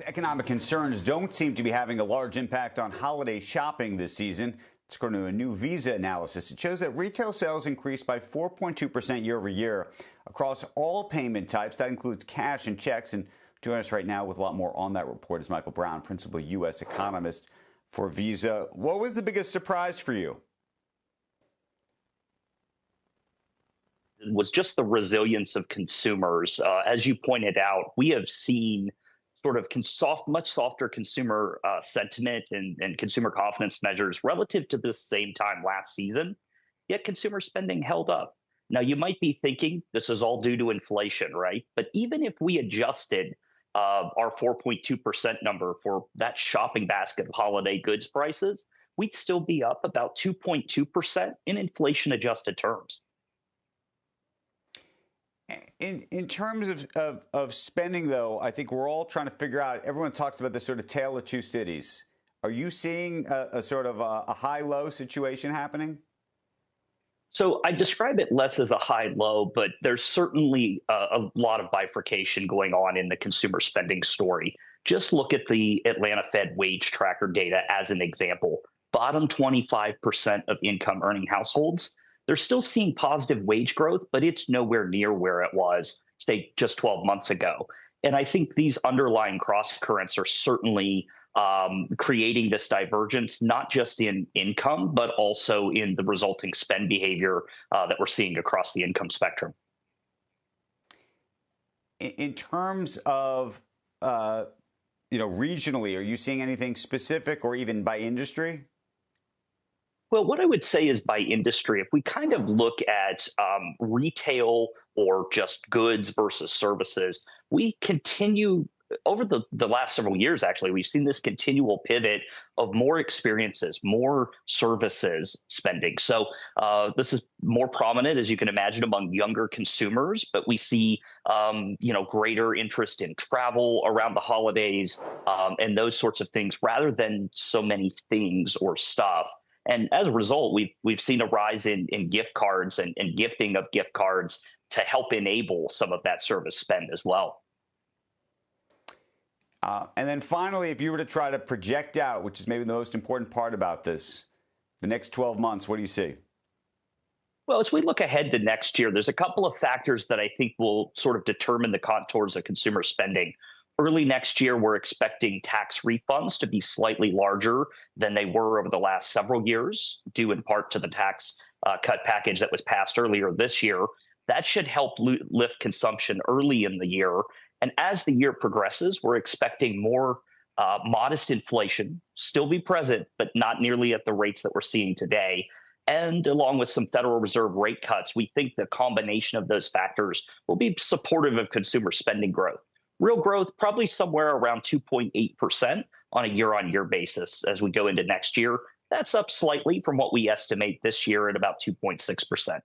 Economic concerns don't seem to be having a large impact on holiday shopping this season. It's according to a new Visa analysis. It shows that retail sales increased by 4.2% year over year across all payment types. That includes cash and checks. And joining us right now with a lot more on that report is Michael Brown, principal U.S. economist for Visa. What was the biggest surprise for you? Was just the resilience of consumers. As you pointed out, we have seen sort of much softer consumer sentiment and consumer confidence measures relative to the same time last season, yet consumer spending held up. Now, you might be thinking this is all due to inflation, right? But even if we adjusted our 4.2% number for that shopping basket of holiday goods prices, we'd still be up about 2.2% in inflation-adjusted terms. In terms of spending, though, I think we're all trying to figure out, everyone talks about this sort of tale of two cities. Are you seeing a sort of a high-low situation happening? So I describe it less as a high-low, but there's certainly a lot of bifurcation going on in the consumer spending story. Just look at the Atlanta Fed wage tracker data as an example. Bottom 25% of income-earning households, they're still seeing positive wage growth, but it's nowhere near where it was, say, just 12 months ago. And I think these underlying cross currents are certainly creating this divergence, not just in income, but also in the resulting spend behavior that we're seeing across the income spectrum. In terms of, regionally, are you seeing anything specific or even by industry? Well, what I would say is by industry, if we kind of look at retail or just goods versus services, we continue over the last several years, actually, we've seen this continual pivot of more experiences, more services spending. So this is more prominent, as you can imagine, among younger consumers, but we see, greater interest in travel around the holidays and those sorts of things rather than so many things or stuff. And as a result, we've seen a rise in gift cards and gifting of gift cards to help enable some of that service spend as well. And then finally, if you were to try to project out, which is maybe the most important part about this, the next 12 months, what do you see? Well, as we look ahead to next year, there's a couple of factors that I think will sort of determine the contours of consumer spending. Early next year, we're expecting tax refunds to be slightly larger than they were over the last several years, due in part to the tax cut package that was passed earlier this year. That should help lift consumption early in the year. And as the year progresses, we're expecting more modest inflation, still be present, but not nearly at the rates that we're seeing today. And along with some Federal Reserve rate cuts, we think the combination of those factors will be supportive of consumer spending growth. Real growth, probably somewhere around 2.8% on a year-on-year basis as we go into next year. That's up slightly from what we estimate this year at about 2.6%.